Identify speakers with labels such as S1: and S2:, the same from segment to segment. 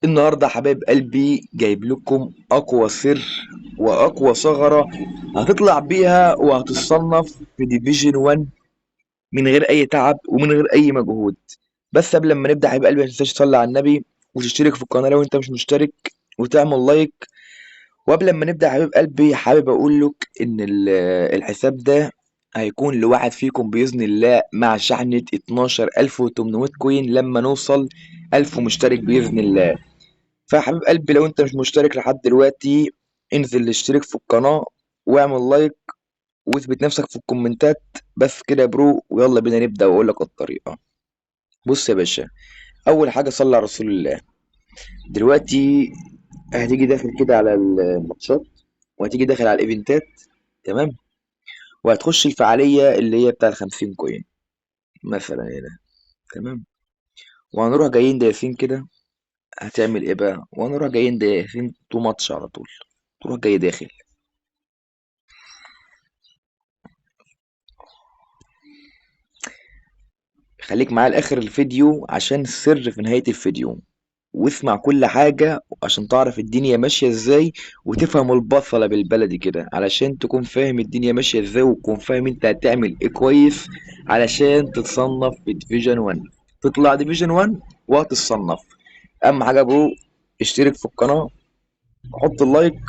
S1: النهارده يا حبايب قلبي جايب لكم اقوى سر واقوى ثغرة هتطلع بيها وهتصنف في ديفيجن 1 من غير اي تعب ومن غير اي مجهود. بس قبل ما نبدا يا حبايب قلبي ما تنساش تصلي على النبي وتشترك في القناه لو انت مش مشترك وتعمل لايك. وقبل ما نبدا يا حبايب قلبي حابب اقول لك ان الحساب ده هيكون لواحد فيكم باذن الله مع شحنة 12800 كوين لما نوصل 1000 مشترك باذن الله. فحبيب قلبي لو انت مش مشترك لحد دلوقتي انزل اشترك في القناة واعمل لايك واثبت نفسك في الكومنتات. بس كده يا برو ويلا بينا نبدأ واقول لك الطريقة. بص يا باشا، اول حاجة صلي على رسول الله. دلوقتي هتيجي داخل كده على الماتشات وهتيجي داخل على الايفنتات، تمام؟ وهتخش الفعالية اللي هي بتاع ال50 كوين مثلا هنا، تمام؟ وهنروح جايين دايسين كده. هتعمل ايه بقى؟ وهنروح جايين دايسين تو ماتش على طول، تروح جاي داخل. خليك معايا لاخر الفيديو عشان السر في نهاية الفيديو، واسمع كل حاجة عشان تعرف الدنيا ماشية ازاي وتفهم البصلة بالبلدي كده علشان تكون فاهم الدنيا ماشية ازاي وتكون فاهم انت هتعمل ايه كويس علشان تتصنف في ديفيجن 1، تطلع ديفيجن 1 وهتتصنف. اهم حاجة يا برو، اشترك في القناة وحط اللايك.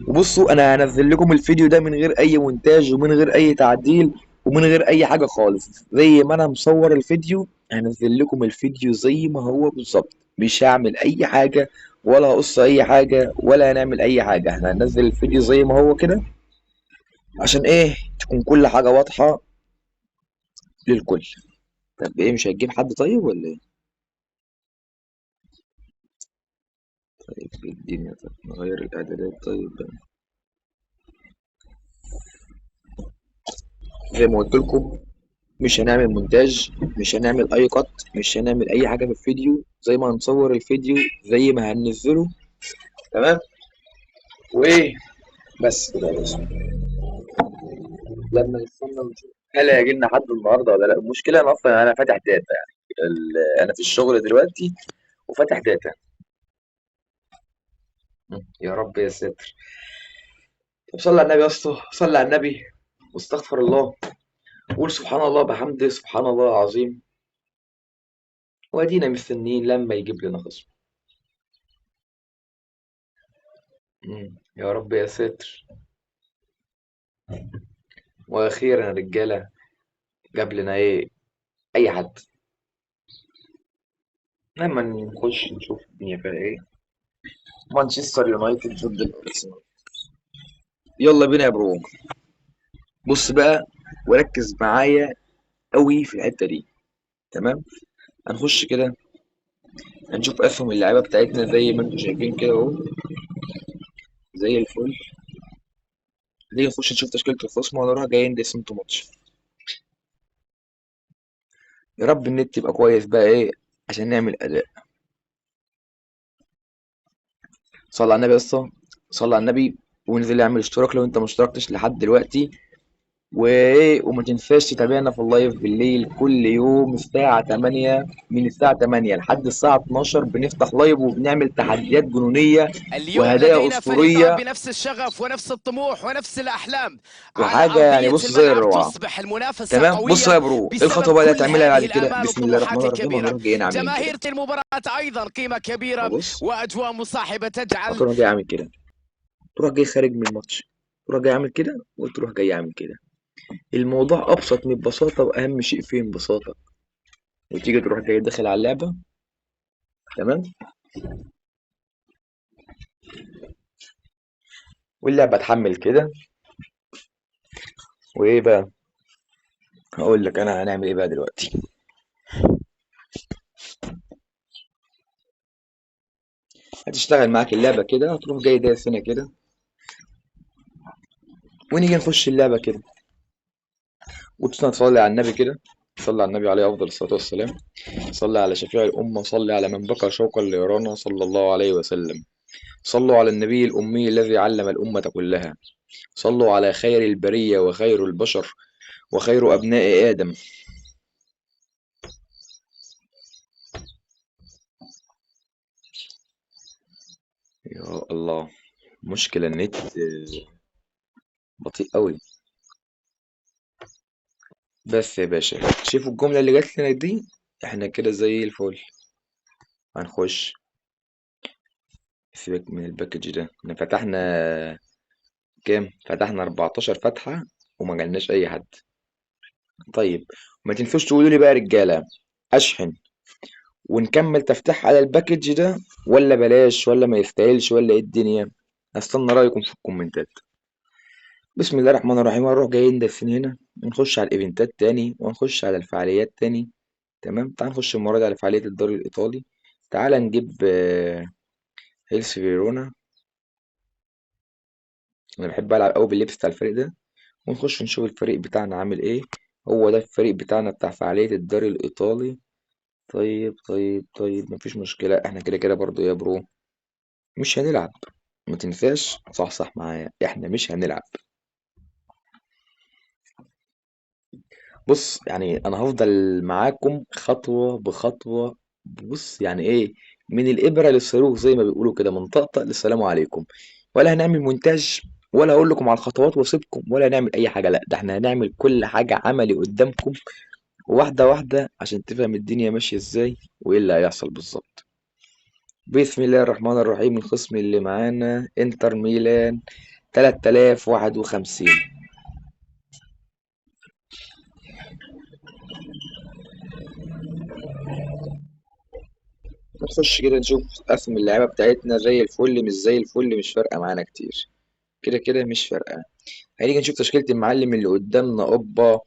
S1: وبصوا انا هنزل لكم الفيديو ده من غير اي مونتاج ومن غير اي تعديل ومن غير اي حاجه خالص، زي ما انا مصور الفيديو هنزل لكم الفيديو زي ما هو بالظبط. مش هعمل اي حاجه ولا هقص اي حاجه ولا هنعمل اي حاجه، احنا هننزل الفيديو زي ما هو كده عشان ايه تكون كل حاجه واضحه للكل. طب ايه، مش هتجيب حد طيب ولا ايه؟ طيب إيه الدنيا؟ طب نغير الاعدادات طيب بقى. زي ما قلت لكم مش هنعمل مونتاج، مش هنعمل اي قط، مش هنعمل اي حاجه في الفيديو، زي ما هنصور الفيديو زي ما هننزله، تمام؟ وايه، بس كده يا باشا. لما نستنى نشوف هل هيجي لنا حد النهارده ولا لا. المشكله انا اصلا انا فاتح داتا يعني انا في الشغل دلوقتي وفاتح داتا. يا رب يا ساتر. طب صلي على النبي يا اسطى، صلي على النبي واستغفر الله. قول سبحان الله بحمده سبحان الله العظيم. وادينا مستنيين لما يجيب لنا خصم. يا رب يا ساتر. واخيرا يا رجاله جاب لنا ايه؟ اي حد. لما نخش نشوف الدنيا فيها ايه. مانشستر يونايتد ضد الارسنال. يلا بينا يا برو. بص بقى وركز معايا قوي في الحته دي، تمام؟ هنخش كده هنشوف اسهم اللعيبه بتاعتنا زي ما انتم شايفين كده اهو، زي الفل. نيجي نخش نشوف تشكيله الخصم وهنروح جايين دي سمتو ماتش. يا رب النت يبقى كويس بقى ايه عشان نعمل اداء. صلى على النبي يا اسطى، صلى على النبي وانزل اعمل اشتراك لو انت ما اشتركتش لحد دلوقتي. وايه، وما تنساش تتابعنا في اللايف بالليل كل يوم الساعة 8، من الساعة 8 لحد الساعة 12 بنفتح لايف وبنعمل تحديات جنونية
S2: اليوم
S1: وهدايا
S2: لدينا فريقان
S1: أسطورية
S2: بنفس الشغف ونفس الطموح ونفس الأحلام على
S1: وحاجة يعني
S2: أرضية
S1: بص زي
S2: الملعب.
S1: الروعة.
S2: تصبح المنافسة
S1: تمام، بص
S2: قوية
S1: يا برو ايه
S2: بسبب
S1: الخطوة بقى اللي
S2: كل
S1: هتعملها بعد
S2: هذه
S1: كده؟
S2: الآمال
S1: بسم الله الرحمن
S2: والطموحات
S1: الرحيم
S2: الكبيرة.
S1: هنروح جايين عاملين كده.
S2: جماهير المباراة أيضا قيمة كبيرة
S1: بص
S2: وأجواء مصاحبة تجعل
S1: هتروح جاي عامل كده، تروح جاي خارج من الماتش، تروح جاي عامل كده وتروح جاي عامل كده. الموضوع أبسط من البساطة وأهم شيء فيه انبساطة. وتيجي تروح جاي داخل على اللعبة، تمام؟ واللعبة تحمل كده. وايه بقى، هقول لك انا هنعمل ايه بقى دلوقتي. هتشتغل معاك اللعبه كده، هتروح جاي دايس هنا كده ونيجي نخش اللعبه كده وتصلي على النبي كده. صلى على النبي عليه افضل الصلاه والسلام. صلى على شفيع الامه، صلى على من بكى شوقا ليرانا صلى الله عليه وسلم. صلوا على النبي الامي الذي علم الامه كلها. صلوا على خير البريه وخير البشر وخير ابناء ادم. يا الله، مشكلة النت بطيء قوي. بس يا باشا، شوفوا الجملة اللي جات لنا دي، احنا كده زي الفل. هنخش. سيبك من الباكج ده، احنا فتحنا كام؟ فتحنا 14 فتحة وما جالناش اي حد. طيب، ما تنسوش تقولوا لي بقى يا رجالة، اشحن ونكمل تفتح على الباكج ده، ولا بلاش، ولا ما يستاهلش، ولا ايه الدنيا؟ هستنى رأيكم في الكومنتات. بسم الله الرحمن الرحيم. هنروح جايين داخلين هنا، ونخش على الايفنتات تاني، ونخش على الفعاليات تاني. تمام، تعال نخش المرة دي على فعالية الدوري الإيطالي. تعال نجيب هيلث فيرونا. أنا بحب ألعب أوي باللبس بتاع الفريق ده. ونخش نشوف الفريق بتاعنا عامل إيه. هو ده الفريق بتاعنا بتاع فعالية الدوري الإيطالي. طيب طيب طيب، مفيش مشكلة، احنا كده كده برضو يا برو مش هنلعب. ما تنساش، صح صح معايا، احنا مش هنلعب. بص يعني انا هفضل معاكم خطوة بخطوة. بص يعني ايه، من الابرة للصاروخ زي ما بيقولوا كده، من طقطق للسلام عليكم. ولا هنعمل مونتاج، ولا اقول لكم على الخطوات واسيبكم، ولا هنعمل اي حاجة. لا، ده احنا هنعمل كل حاجة عملي قدامكم، واحدة واحدة، عشان تفهم الدنيا ماشية ازاي وايه اللي هيحصل بالظبط. بسم الله الرحمن الرحيم. الخصم اللي معانا انتر ميلان 3051. نخش كده نشوف اسم اللعيبه بتاعتنا، زي الفل مش زي الفل، مش فارقه معانا كتير. كده كده مش فارقه. هنيجي نشوف تشكيله المعلم اللي قدامنا. اوبا،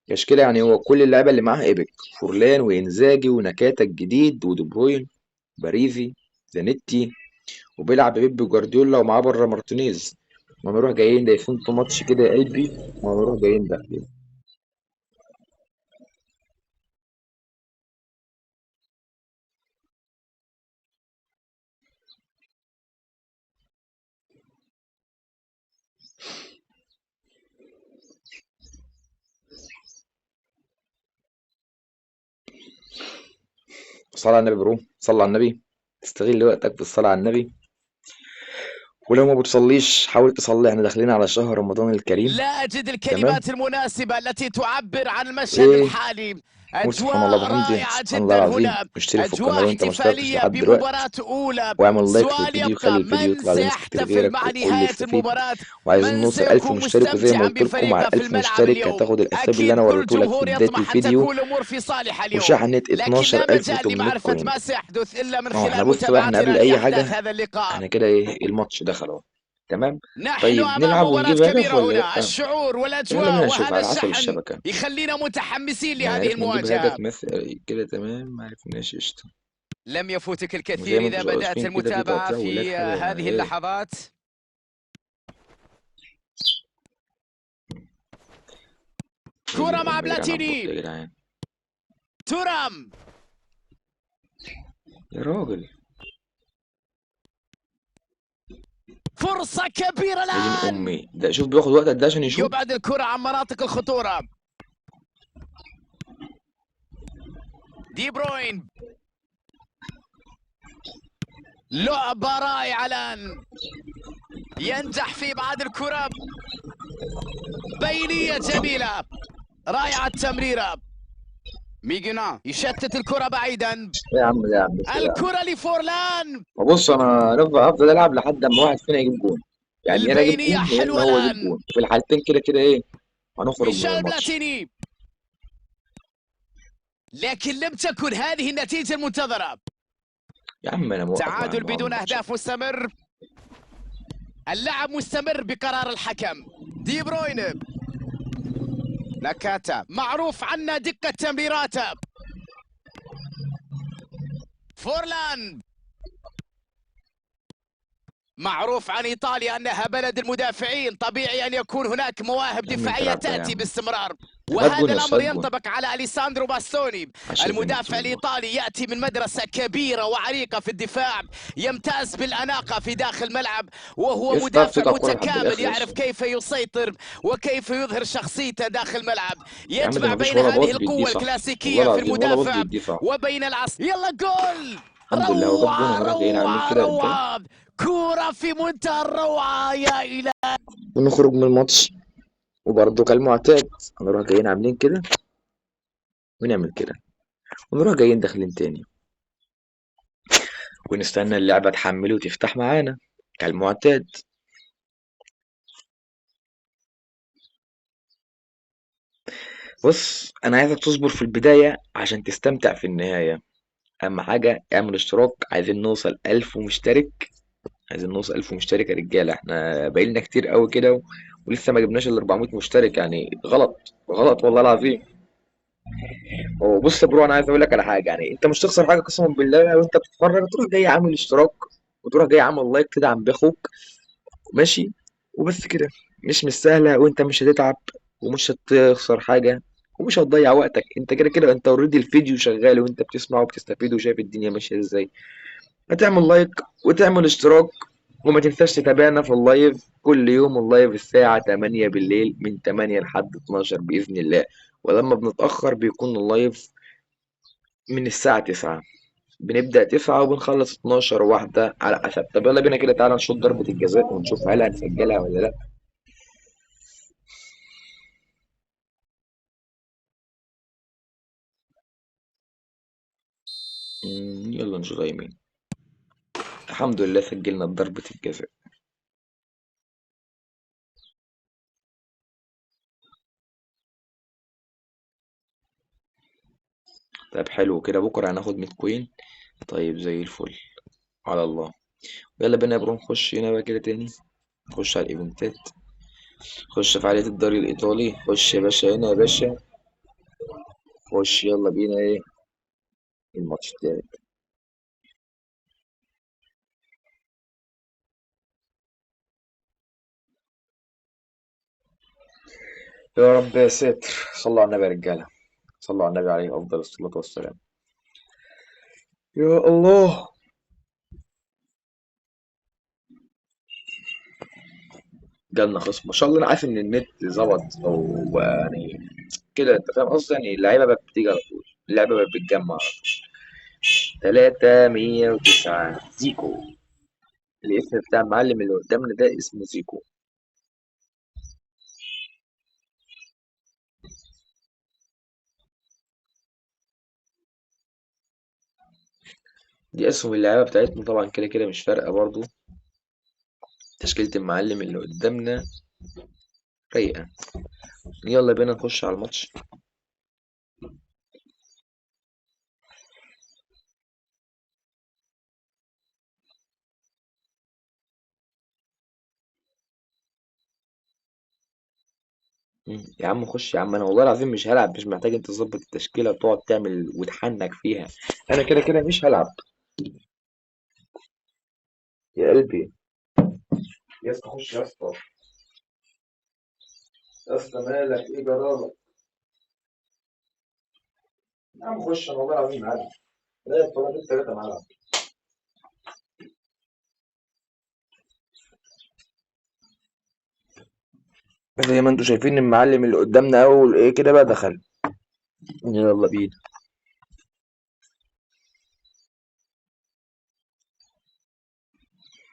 S1: تشكيله يعني هو كل اللعيبه اللي معاها ايبك: فورلان وانزاجي ونكاتا الجديد ودي بروين، باريزي، زانيتي. وبيلعب بيب جوارديولا ومعاه بره مارتينيز. ما نروح جايين دايسين في ماتش كده يا قلبي، ما نروح جايين داخلين. صلى على النبي برو، صلى على النبي. تستغل وقتك في الصلاة على النبي. ولو ما بتصليش حاول تصلي، احنا داخلين على شهر رمضان الكريم.
S2: لا أجد
S1: تمام.
S2: الكلمات المناسبة التي تعبر عن المشهد
S1: ايه،
S2: الحالي.
S1: قول سبحان الله
S2: أجواء
S1: وبحمده
S2: رائعة
S1: سبحان الله
S2: جدا
S1: العظيم،
S2: هنا.
S1: واشترك في
S2: أجواء
S1: القناة لو انت ما اشتركتش
S2: احتفالية
S1: لحد دلوقتي.
S2: بمباراة أولى.
S1: واعمل لايك
S2: سؤال
S1: للفيديو، خلي
S2: يبقى:
S1: الفيديو
S2: من
S1: يطلع لناس كتير
S2: سيحتفل
S1: غيرك
S2: مع
S1: والكل
S2: نهاية
S1: يستفيد.
S2: المباراة؟
S1: وعايزين
S2: من
S1: نوصل 1000
S2: سيكون
S1: مشترك، وزي ما
S2: مستمتعا
S1: قلت لكم مع
S2: بفريقه في
S1: ال1000
S2: الملعب
S1: مشترك
S2: اليوم؟
S1: هتاخد الحساب اللي
S2: أكيد
S1: انا
S2: كل
S1: وريته لك في
S2: جمهور
S1: بداية
S2: يطمح أن
S1: الفيديو،
S2: تكون الأمور في صالح اليوم،
S1: وشحنة
S2: لكن لا مجال
S1: 12800
S2: لمعرفة
S1: كوين.
S2: ما سيحدث إلا من
S1: اه احنا
S2: خلال
S1: بص بقى، احنا قبل
S2: متابعتنا
S1: اي
S2: لأحداث
S1: حاجة
S2: هذا اللقاء.
S1: احنا كده ايه، الماتش دخل اهو. تمام.
S2: نحن
S1: طيب
S2: أمام
S1: نلعب
S2: مباراة
S1: ونجيب هدف
S2: كبيرة
S1: ولا
S2: هنا.
S1: لا؟
S2: الشعور
S1: يلا بينا
S2: والأجواء
S1: نشوف
S2: وهذا
S1: على حسب
S2: الشحن
S1: الشبكة.
S2: يخلينا متحمسين
S1: يعني
S2: لهذه
S1: عرفنا نجيب هدف
S2: المواجهة.
S1: مثل كده، تمام، ما عرفناش قشطة.
S2: لم يفوتك
S1: وزي
S2: الكثير
S1: ما
S2: إذا
S1: انتم
S2: بدأت
S1: شايفين كده، في
S2: المتابعة
S1: تقطيع ولاد
S2: في
S1: حاجة
S2: هذه
S1: ايه.
S2: اللحظات.
S1: ايه
S2: كرة مع
S1: الام جدعان على البط
S2: بلاتيني.
S1: يا جدعان.
S2: ترام.
S1: يا راجل،
S2: فرصة كبيرة
S1: يا دين
S2: الآن.
S1: امي، ده شوف بياخد وقت قد ايه عشان يشوط.
S2: يبعد الكرة عن مناطق الخطورة. دي بروين. لعبة رائعة الآن. ينجح في إبعاد الكرة. بينية جميلة. رائعة التمريرة. ميجنا يشتت الكرة بعيدا.
S1: إيه يا عم ده، يا عم بس كده يا عم.
S2: الكرة لفورلان.
S1: بص انا هفضل العب لحد اما واحد فينا يجيب جون. يعني يا انا اجيب
S2: البينية
S1: جون، يا اما
S2: حلوة
S1: هو يجيب
S2: الآن.
S1: جون، في الحالتين كده كده ايه، هنخرج من
S2: ميشيل
S1: الماتش.
S2: بلاتيني. لكن لم تكن هذه النتيجة المنتظرة.
S1: يا عم انا موقف مع
S2: تعادل
S1: الموضوع
S2: بدون
S1: الماتش.
S2: أهداف مستمر. اللعب مستمر بقرار الحكم. دي بروين. ناكاتا معروف عنا دقة تمريراته. فورلان معروف عن إيطاليا أنها بلد المدافعين، طبيعي أن يكون هناك مواهب
S1: يا عم انت
S2: دفاعية
S1: العب بقى يا
S2: تأتي
S1: عم.
S2: باستمرار،
S1: هات
S2: وهذا
S1: جون يا اسطى،
S2: الأمر
S1: هات جون.
S2: ينطبق على أليساندرو باستوني.
S1: عشان البنالتي
S2: المدافع
S1: والله.
S2: الإيطالي يأتي من مدرسة كبيرة وعريقة في الدفاع، يمتاز بالأناقة في داخل الملعب، وهو
S1: يا اسطى
S2: مدافع
S1: تقطع الكوره لحد
S2: متكامل
S1: الاخر يا
S2: يعرف
S1: اسطى.
S2: كيف يسيطر وكيف يظهر شخصيته داخل الملعب،
S1: يا عم ده
S2: يجمع
S1: مفيش
S2: بين
S1: ولا
S2: هذه
S1: باص بيديه
S2: القوة
S1: صح، والله
S2: الكلاسيكية في
S1: العظيم ولا باص
S2: المدافع
S1: بيديه صح.
S2: وبين العصر. يلا جول.
S1: الحمد لله هو جاب جون،
S2: روعة
S1: ونروح جايين عاملين
S2: روعة
S1: كده يا رجاله
S2: روعة، كورة في منتهى الروعة يا إلهي.
S1: ونخرج من الماتش. وبرضه كالمعتاد هنروح جايين عاملين كده ونعمل كده، ونروح جايين داخلين تاني، ونستنى اللعبة تحمل وتفتح معانا كالمعتاد. بص أنا عايزك تصبر في البداية عشان تستمتع في النهاية. أهم حاجة اعمل اشتراك، عايزين نوصل 1000 مشترك. عايزين نوصل 1000 مشترك يا رجالة، احنا بقالنا كتير قوي كده ولسه ما جبناش ال 400 مشترك، يعني غلط غلط والله العظيم. وبص يا برو، انا عايز اقول لك على حاجه، يعني انت مش تخسر حاجه قسما بالله، وانت بتتفرج تروح جاي عامل اشتراك، وتروح جاي عامل لايك كده عن بيخوك، ماشي؟ وبس كده. مش سهله، وانت مش هتتعب ومش هتخسر حاجه ومش هتضيع وقتك، انت كده كده انت اوريدي الفيديو شغال وانت بتسمعه وبتستفيد وشايف الدنيا ماشيه ازاي. هتعمل لايك وتعمل اشتراك، وما تنساش تتابعنا في اللايف كل يوم، اللايف الساعة 8 بالليل من 8 لحد 12 بإذن الله. ولما بنتأخر بيكون اللايف من الساعة 9، بنبدأ 9 وبنخلص 12 واحدة على حسب. طب يلا بينا كده، تعالى نشوط ضربة الجزاء ونشوف هل هنسجلها ولا لا. يلا نشوط يمين. الحمد لله سجلنا ضربة الجزاء. طيب حلو كده، بكرة هناخد 100 كوين. طيب زي الفل، على الله. يلا بينا يا برو نخش هنا بقى كده تاني، نخش على الايفنتات، خش فعالية الدوري الإيطالي، خش يا باشا هنا يا باشا، خش يلا بينا ايه الماتش التاني. يا رب يا ساتر، صلوا على النبي يا رجالة، صلوا على النبي عليه أفضل الصلاة والسلام. يا الله. جالنا خصم ما شاء الله، انا عارف ان النت ظبط او يعني كده، انت فاهم قصدي، يعني اللعيبه بقت بتيجي على طول، اللعيبه بقت بتجمع على طول. 309 زيكو، الاسم بتاع المعلم اللي قدامنا ده اسمه زيكو. دي اسهم اللعيبه بتاعتنا طبعا كده كده مش فارقه برضو. تشكيله المعلم اللي قدامنا رايقه. يلا بينا نخش على الماتش. يا عم خش يا عم، انا والله العظيم مش هلعب، مش محتاج انت تظبط التشكيله وتقعد تعمل وتحنك فيها، انا كده كده مش هلعب. يا قلبي، يا اسطى خش يا اسطى، يا اسطى مالك ايه جرالك؟ يا عم خش، انا والله العظيم هلعب، لا الطلبات التلاته معانا. زي ما انتوا شايفين المعلم اللي قدامنا اول ايه كده بقى دخل. يلا بينا.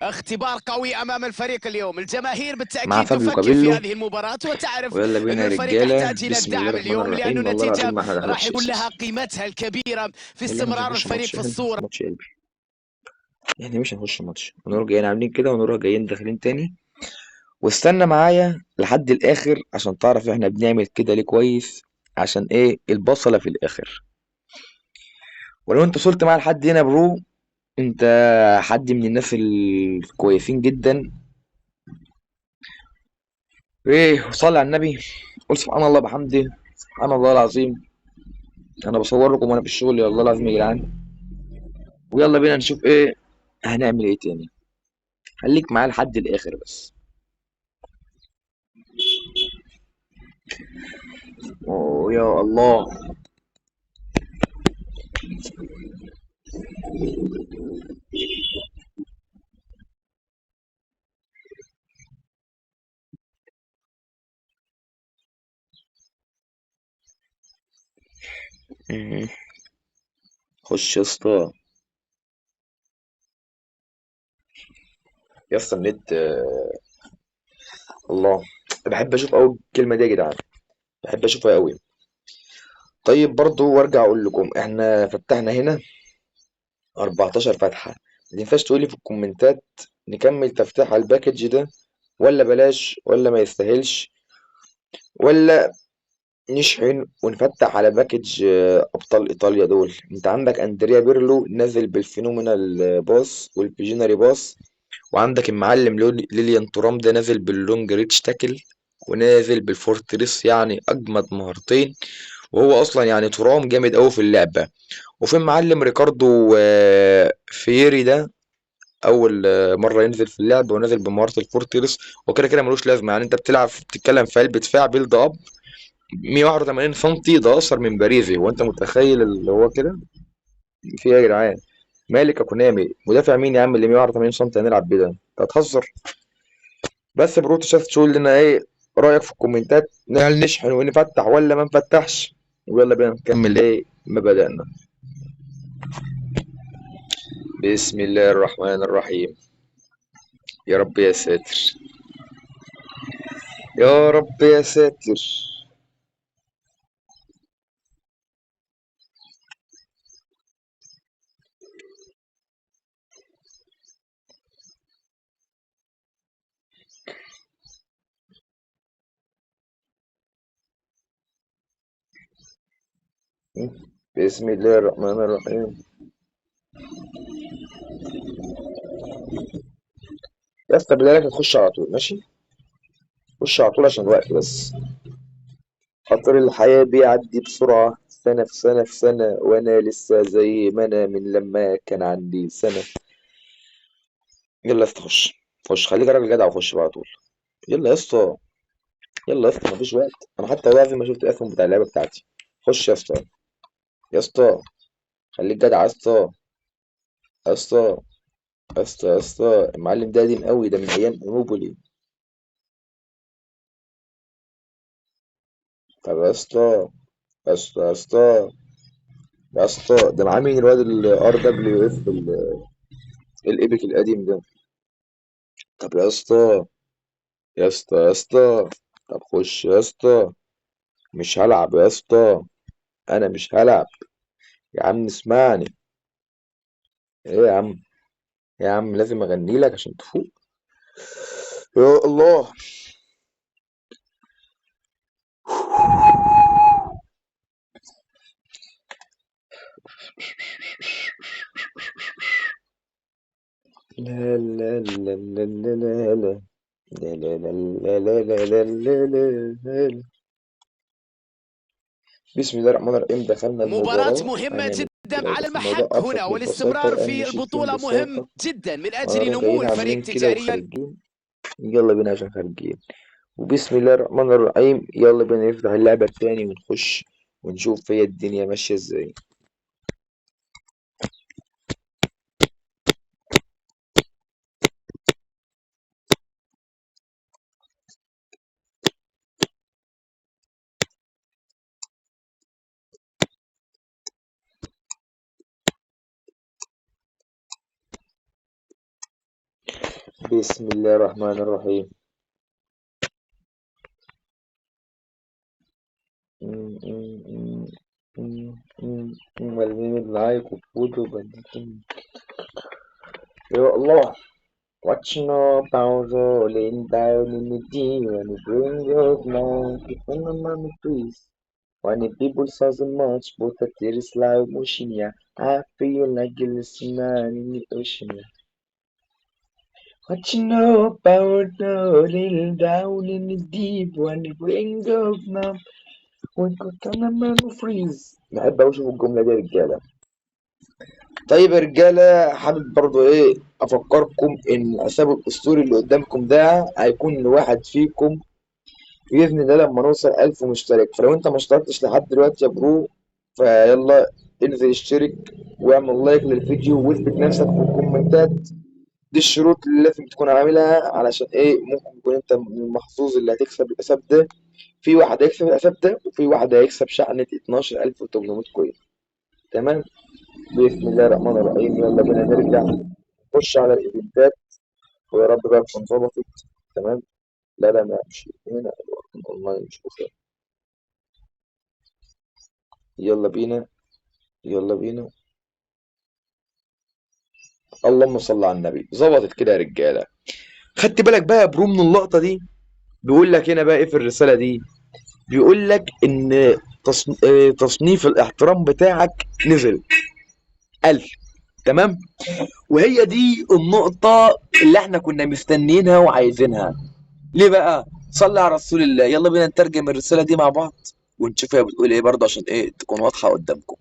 S2: اختبار قوي امام الفريق اليوم، الجماهير
S1: مع
S2: بالتاكيد
S1: فابيو
S2: تفكر في
S1: كابيلو.
S2: هذه المباراه وتعرف
S1: ويلا
S2: أن
S1: بينا يا
S2: الفريق
S1: رجاله،
S2: يحتاج الى
S1: بسم الله
S2: الدعم
S1: الرحمن
S2: اليوم، لأن
S1: الرحيم، والله
S2: النتيجه
S1: العظيم ما
S2: راح
S1: هدخلش
S2: يكون لها
S1: اساسا.
S2: قيمتها الكبيره في
S1: يلا مش
S2: استمرار
S1: هنخش
S2: الفريق
S1: ماتش،
S2: في
S1: احنا مش هنخش
S2: الصوره.
S1: ماتش يا قلبي، احنا مش هنخش ماتش، ونروح جايين عاملين كده ونروح جايين داخلين تاني. واستنى معايا لحد الاخر عشان تعرف احنا بنعمل كده ليه كويس، عشان ايه البصلة في الاخر. ولو انت وصلت معايا لحد هنا برو، انت حد من الناس الكويسين جدا. ايه وصلي على النبي، قول سبحان الله بحمده، سبحان الله العظيم. انا بصور لكم وانا في الشغل، يا الله العظيم يا جدعان. ويلا بينا نشوف ايه هنعمل ايه تاني، خليك معايا لحد الاخر بس. اوه يا الله. مم. خش يا اسطى. يا اسطى النت الله. بحب اشوف قوي الكلمه دي يا جدعان، بحب اشوفها قوي. طيب برضو وارجع اقول لكم احنا فتحنا هنا 14 فتحه. ما تنساش تقولي في الكومنتات نكمل تفتيح على الباكج ده ولا بلاش ولا ما يستاهلش، ولا نشحن ونفتح على باكج ابطال ايطاليا دول. انت عندك اندريا بيرلو نازل بالفينومينال باص والفيجيناري باص، وعندك المعلم ليليان تورام ده نازل باللونج ريتش تاكل، ونازل بالفورتريس، يعني اجمد مهارتين. وهو اصلا يعني ترام جامد قوي في اللعبه. وفي المعلم ريكاردو فييري ده اول مره ينزل في اللعبه ونازل بمهاره الفورتريس. وكده كده ملوش لازمه، يعني انت بتلعب بتتكلم في قلب دفاع بيلد اب 181 سنتي، ده اقصر من باريزي. هو انت متخيل اللي هو كده؟ في ايه يا جدعان؟ مالك يا كونامي؟ مدافع مين يا عم اللي 181 سنتي هنلعب بيه ده؟ انت هتهزر. بس بروتو شاف تقول لنا ايه رايك في الكومنتات، هل نشحن ونفتح ولا ما نفتحش؟ ويلا بينا نكمل ايه ما بدأنا. بسم الله الرحمن الرحيم. يا رب يا ساتر، يا رب يا ساتر. بسم الله الرحمن الرحيم. يا اسطى بالله عليك هتخش على طول ماشي؟ خش على طول عشان الوقت بس. قطر الحياة بيعدي بسرعة، سنة في سنة في سنة، وأنا لسه زي ما أنا من لما كان عندي سنة. يلا يا اسطى خش، خش خليك راجل جدع وخش بقى على طول. يلا يا اسطى، يلا يا اسطى مفيش وقت. أنا حتى والله العظيم ما شفت الأسهم بتاع اللعبة بتاعتي. خش يا اسطى، يا اسطى خليك جدع يا اسطى، يا اسطى، يا اسطى، يا اسطى المعلم ده قديم قوي، ده من أيام مونوبولي. طب يا اسطى، يا اسطى، يا اسطى، يا اسطى ده معاه مين الواد الار دبليو اف الايبك القديم ده؟ طب يا اسطى، يا اسطى، يا اسطى، طب خش يا اسطى. مش هلعب يا اسطى، انا مش هلعب. يا عم اسمعني. ايه يا عم؟ يا عم لازم اغني لك عشان تفوق. يا الله. لا لا لا لا لا لا لا لا لا لا لا لا لا لا لا لا. بسم الله الرحمن الرحيم. دخلنا
S2: مباراة
S1: المباراة
S2: مهمة
S1: هنعمل
S2: جدا
S1: لو
S2: على
S1: بس الموضوع
S2: المحك
S1: أبسط
S2: هنا،
S1: ببساطة
S2: والاستمرار
S1: وأهل
S2: في
S1: شايفين
S2: البطولة مهم
S1: ببساطة.
S2: جدا من أجل
S1: وأنا
S2: نمو
S1: جايين
S2: الفريق
S1: عاملين كده
S2: تجاريا.
S1: وخارجين. يلا بينا عشان خارجين. وبسم الله الرحمن الرحيم يلا بينا نفتح اللعبة التاني ونخش ونشوف هي الدنيا ماشية ازاي. بسم الله الرحمن الرحيم. والدين اللايك وفوتو بديكم. يا الله. Watching all pounds rolling down in the deep when it brings up now, when the money please. When the people saw so much, but that there is slow motion, yeah. I feel like a listener in the ocean, yeah. Watching all power rolling down in the deep when it brings up now, when the money freeze. بحب أوي أشوف الجملة دي يا رجالة. طيب يا رجالة، حابب برضو ايه افكركم ان الحساب الاسطوري اللي قدامكم ده هيكون لواحد فيكم بإذن الله لما نوصل 1000 مشترك. فلو انت ما اشتركتش لحد دلوقتي يا برو، فيلا انزل اشترك واعمل لايك للفيديو واثبت نفسك في الكومنتات. دي الشروط اللي لازم تكون عاملها علشان ايه ممكن تكون انت من المحظوظ اللي هتكسب الحساب ده. في واحد هيكسب الحساب ده وفي واحد هيكسب شحنة 12800 كوين. تمام. بسم الله الرحمن الرحيم يلا بينا نرجع نخش على الايفنتات ويا رب بقى تكون ظبطت. تمام. لا لا ماشي هنا اونلاين مش بخير. يلا بينا. يلا بينا. اللهم صل على النبي. ظبطت كده يا رجاله. خدت بالك بقى يا برو من اللقطه دي؟ بيقول لك هنا بقى ايه في الرساله دي؟ بيقول لك ان تصنيف الاحترام بتاعك نزل، قل. تمام. وهي دي النقطة اللي احنا كنا مستنيينها وعايزينها. ليه بقى؟ صلي على رسول الله. يلا بينا نترجم الرسالة دي مع بعض ونشوفها بتقول ايه برضه عشان ايه تكون واضحة قدامكم.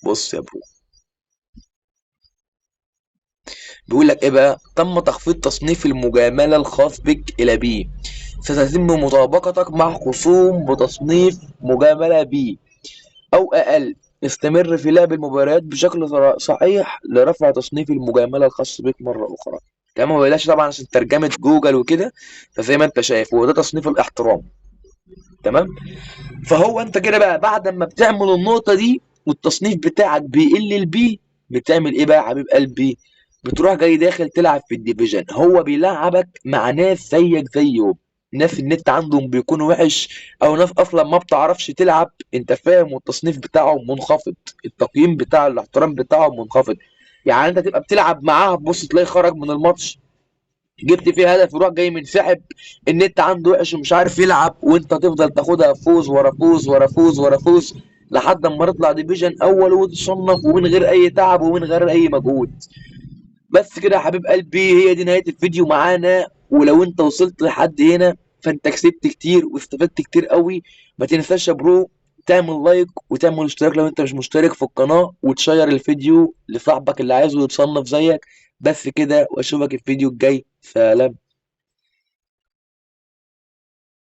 S1: بص يا برو، بيقول لك ايه بقى؟ تم تخفيض تصنيف المجاملة الخاص بك الى بي. ستتم مطابقتك مع خصوم بتصنيف مجاملة بي او اقل. استمر في لعب المباريات بشكل صحيح لرفع تصنيف المجاملة الخاص بك مرة اخرى. كمان ما بلاش طبعا عشان ترجمة جوجل وكده، فزي ما انت شايف هو ده تصنيف الاحترام. تمام. فهو انت كده بقى بعد ما بتعمل النقطة دي والتصنيف بتاعك بيقل البي، بتعمل ايه بقى يا حبيب قلبي؟ بتروح جاي داخل تلعب في الديفيجن. هو بيلعبك مع ناس زيك زيه، ناس النت عندهم بيكون وحش، او ناس اصلا ما بتعرفش تلعب، انت فاهم، والتصنيف بتاعهم منخفض، التقييم بتاع الاحترام بتاعهم منخفض. يعني انت تبقى بتلعب معاه تبص تلاقي خرج من الماتش، جبت فيه هدف يروح جاي منسحب، النت عنده وحش ومش عارف يلعب، وانت تفضل تاخدها فوز ورا فوز ورا فوز ورا فوز لحد اما نطلع ديفيجن اول وتصنف ومن غير اي تعب ومن غير اي مجهود. بس كده يا حبيب قلبي، هي دي نهاية الفيديو معانا. ولو انت وصلت لحد هنا فانت كسبت كتير واستفدت كتير قوي. ما تنساش يا برو تعمل لايك وتعمل اشتراك لو انت مش مشترك في القناة، وتشير الفيديو لصاحبك اللي عايزه يتصنف زيك. بس كده، واشوفك الفيديو الجاي. سلام.